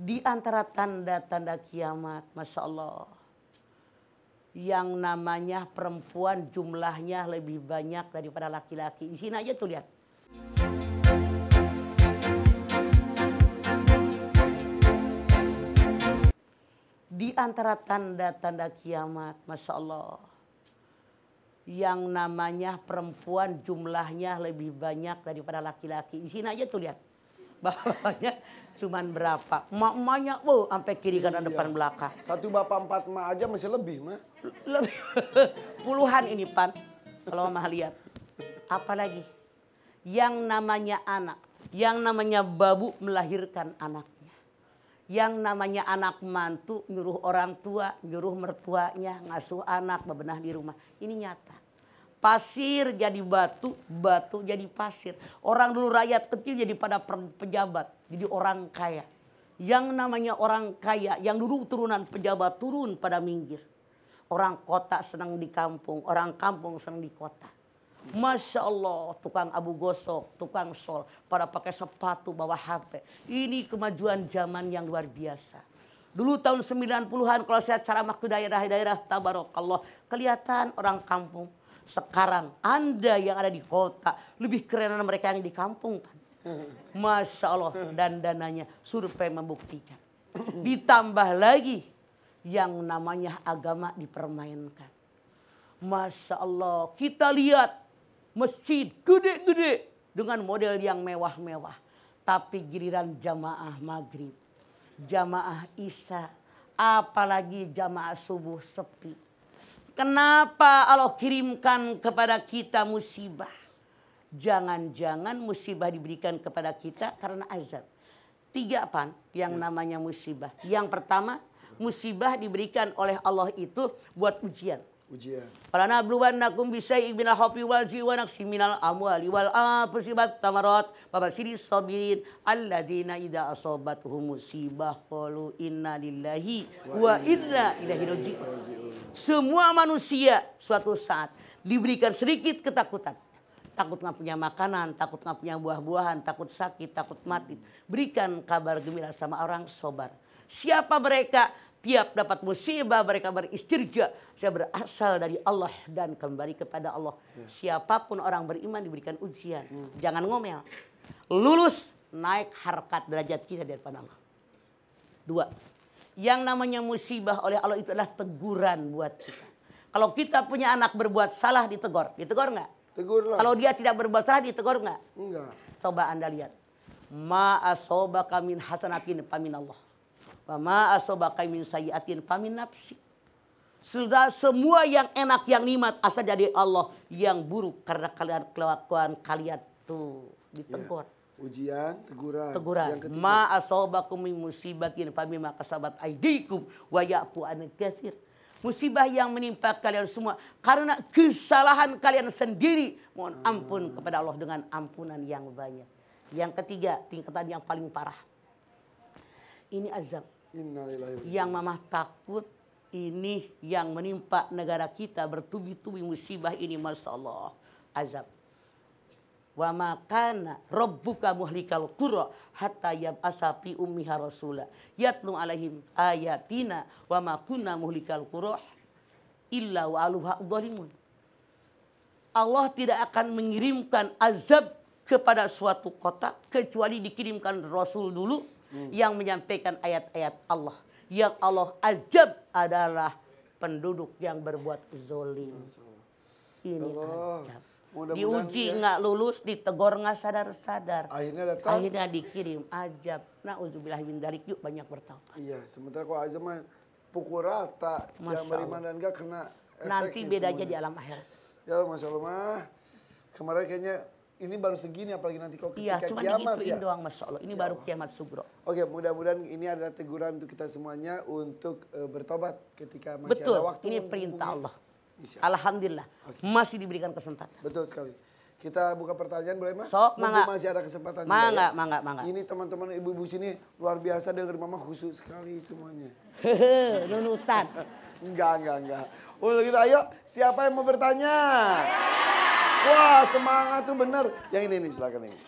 Di antara tanda-tanda kiamat, Masya Allah, yang namanya perempuan jumlahnya lebih banyak daripada laki-laki. Di sini aja tuh lihat. Di antara tanda-tanda kiamat, Masya Allah, yang namanya perempuan jumlahnya lebih banyak daripada laki-laki. Di sini aja tuh lihat. Bapaknya cuman berapa? Emak-emaknya sampai kiri kanan depan belakang. Satu bapak 4 emak aja masih lebih, Mak. Lebih puluhan ini, Pan. Kalau Mama lihat. Apalagi yang namanya anak, yang namanya babu melahirkan anaknya. Yang namanya anak mantu nyuruh orang tua, nyuruh mertuanya ngasuh anak, bebenah di rumah. Ini nyata. Pasir jadi batu, batu jadi pasir. Orang dulu rakyat kecil jadi pada pejabat, jadi orang kaya. Yang namanya orang kaya, yang dulu turunan pejabat turun pada minggir. Orang kota senang di kampung, orang kampung senang di kota. Masya Allah, tukang abu gosok, tukang sol, pada pakai sepatu, bawa HP. Ini kemajuan zaman yang luar biasa. Dulu tahun 90-an kalau saya ceramah ke daerah-daerah, tabarakallah, kelihatan orang kampung. Sekarang Anda yang ada di kota lebih keren mereka yang di kampung. Masya Allah, dan dananya survei membuktikan. Ditambah lagi yang namanya agama dipermainkan. Masya Allah, kita lihat masjid gede-gede dengan model yang mewah-mewah. Tapi giliran jamaah maghrib, jamaah isya, apalagi jamaah subuh sepi. Kenapa Allah kirimkan kepada kita musibah? Jangan-jangan musibah diberikan kepada kita karena azab. 3 apa yang namanya musibah? Yang pertama, musibah diberikan oleh Allah itu buat ujian. Ujian. Falanabluwannakum bisyai'in minal khawfi wal ju'i wa naqsin minal amwali wal anfusi wat thamarat wa basyiris sabirin alladzina idza asabatuhum musibah qalu inna lillahi wa inna ilaihi raji'un. Semua manusia suatu saat diberikan sedikit ketakutan. Takut nggak punya makanan, takut nggak punya buah-buahan, takut sakit, takut mati. Berikan kabar gembira sama orang sobar. Siapa mereka? Tiap dapat musibah mereka beristirja. Saya berasal dari Allah dan kembali kepada Allah. Siapapun orang beriman diberikan ujian. Jangan ngomel. Lulus naik harkat derajat kita di depan Allah. 2. Yang namanya musibah oleh Allah itu adalah teguran buat kita. Kalau kita punya anak berbuat salah ditegur. Ditegur nggak? Tegur lah. Kalau dia tidak berbuat salah ditegur nggak? Enggak. Coba Anda lihat. Ma asobaka min hasanatin famin Allah. Wa ma asobaka min sayyiatin famin nafsi. Sudah semua yang enak yang nikmat asal dari Allah, yang buruk karena kelakuan kalian tuh ditegur. Ya. Ujian, teguran. Teguran. Yang ketiga. Ma asobakum min musibatin famimma kasabat aydikum wa ya'fu an katsir. Musibah yang menimpa kalian semua karena kesalahan kalian sendiri. Mohon ampun kepada Allah dengan ampunan yang banyak. Yang ketiga, tingkatan yang paling parah. Ini azab. Yang mama takut ini yang menimpa negara kita bertubi-tubi musibah ini, Masya Allah. Azab. Wa makana rabbuka muhlikal qura hatta yab'asa fi ummiha rasula yatlu alaihim ayatina wa ma kunna muhlikal qura illa wa aluha dhalimun. Allah tidak akan mengirimkan azab kepada suatu kota kecuali dikirimkan rasul dulu yang menyampaikan ayat-ayat Allah. Yang Allah azab adalah penduduk yang berbuat zalim. Ini azab. Diuji nggak lulus, ditegur nggak sadar-sadar. Akhirnya datang. Akhirnya dikirim azab. Na'udzubillah min dzalik, yuk banyak bertaubat. Iya, sementara kalau azab mah pukul rata. Yang beriman dan enggak kena efek. Nanti bedanya di alam akhirat. Ya Masya Allah mah. Kemarin kayaknya ini baru segini apalagi nanti kau ketika cuma kiamat digituin ya. doang, Masya Allah. Ini baru kiamat sugro. Oke, mudah-mudahan ini adalah teguran untuk kita semuanya untuk bertobat ketika masih ada waktu. Ini perintah Allah. Alhamdulillah masih diberikan kesempatan. Betul sekali. Kita buka pertanyaan boleh Mas? Sok, mangga. Masih ada kesempatan. Mangga, ya. mangga. Ini teman-teman ibu-ibu sini luar biasa dengar mama khusus sekali semuanya. Nunutan. Enggak. Untuk kita ayo, siapa yang mau bertanya? Wah, semangat tuh bener. Yang ini nih silakan ini.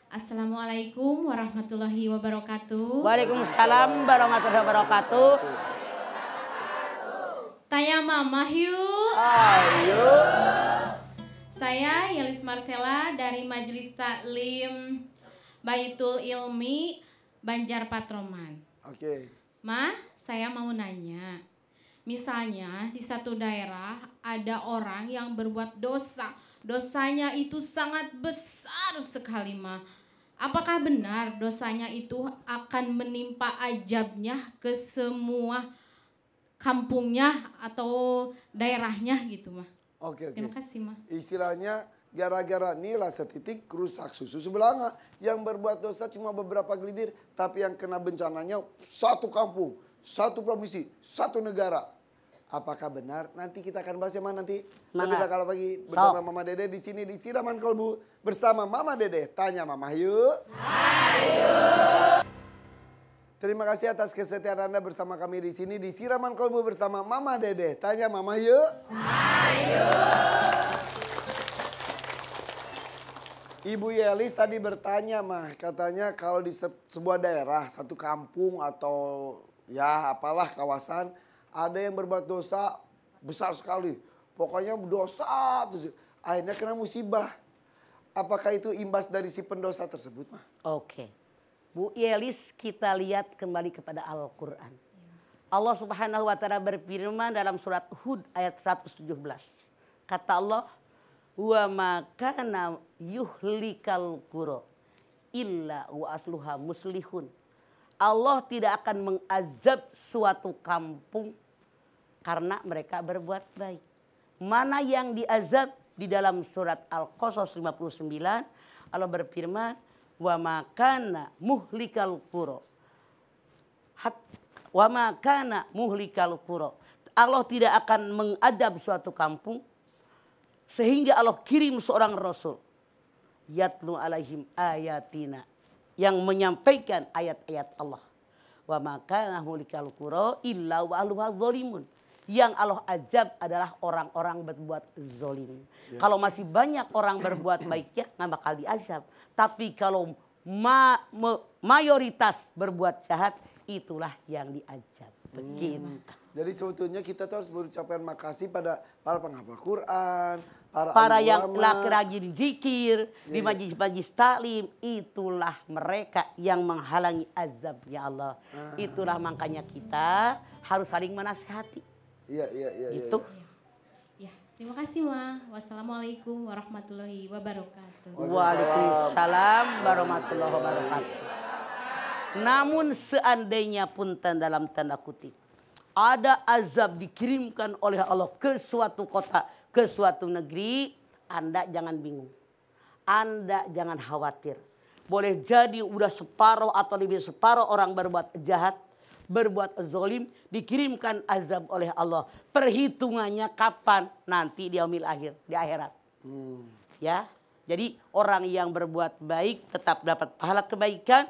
Assalamualaikum warahmatullahi wabarakatuh. Waalaikumsalam warahmatullahi wabarakatuh. Tanya mama yuk. Ayo. Saya Yelis Marcella dari Majelis Taklim Baitul Ilmi Banjar Patroman. Oke. Ma, saya mau nanya. Misalnya di satu daerah ada orang yang berbuat dosa. Dosanya itu sangat besar sekali, Ma. Apakah benar dosanya itu akan menimpa ajabnya ke semua kampungnya atau daerahnya gitu, Ma? Oke. Terima kasih, Ma. Istilahnya gara-gara nila setitik rusak susu sebelanga. Yang berbuat dosa cuma beberapa gelidir, tapi yang kena bencananya satu kampung, satu provinsi, satu negara. Apakah benar? Nanti kita akan bahas ya, Ma, nanti. Kita kalau pagi bersama Mama Dede di sini di Siraman Kolbu bersama Mama Dede. Tanya Mama yuk. Ayo. Terima kasih atas kesetiaan Anda bersama kami di sini di Siraman Kolbu bersama Mama Dede. Tanya Mama yuk. Ayo. Ibu Yelis tadi bertanya, Mah, katanya kalau di sebuah daerah, satu kampung atau ya apalah kawasan, ada yang berbuat dosa besar sekali. Pokoknya dosa, terus akhirnya kena musibah. Apakah itu imbas dari si pendosa tersebut, Mah? Oke. Bu Yelis, kita lihat kembali kepada Al-Quran. Allah Subhanahu wa Ta'ala berfirman dalam surat Hud ayat 117. Kata Allah, wa makana yuhlikal qura illa wa asluha muslihun. Allah tidak akan mengazab suatu kampung karena mereka berbuat baik. Mana yang diazab? Di dalam surat Al-Qasas 59 Allah berfirman, wa makana muhlikal qura. Wa makana muhlikal qura. Allah tidak akan mengadab suatu kampung sehingga Allah kirim seorang rasul yatlu alaihim ayatina, yang menyampaikan ayat-ayat Allah. Wa makana muhlikal qura illa wa ahluha zalimun. Yang Allah azab adalah orang-orang berbuat zolim. Ya. Kalau masih banyak orang berbuat baiknya nggak bakal diazab. Tapi kalau mayoritas berbuat jahat, itulah yang diazab. Begitu. Jadi sebetulnya kita tuh harus berucapkan makasih pada para penghafal Quran, para yang rajin zikir di majlis-majlis taklim. Itulah mereka yang menghalangi azabnya Allah. Itulah makanya kita harus saling menasihati. Iya. Itu. Ya, terima kasih, Ma. Wassalamualaikum warahmatullahi wabarakatuh. Waalaikumsalam warahmatullahi wabarakatuh. Namun seandainya punten dalam tanda kutip ada azab dikirimkan oleh Allah ke suatu kota, ke suatu negeri, Anda jangan bingung. Anda jangan khawatir. Boleh jadi udah separuh atau lebih separuh orang berbuat jahat, berbuat zolim, dikirimkan azab oleh Allah. Perhitungannya kapan? Nanti di yaumil akhir, di akhirat. Ya, jadi orang yang berbuat baik tetap dapat pahala kebaikan.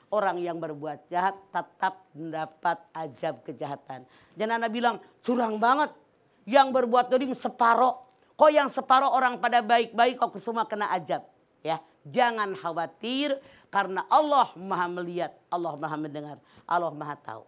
Orang yang berbuat jahat tetap mendapat azab kejahatan. Dan Anda bilang, curang banget. Yang berbuat zolim separuh. Kok yang separuh orang pada baik-baik, kok semua kena azab? Ya, jangan khawatir karena Allah Maha melihat, Allah Maha mendengar, Allah Maha tahu.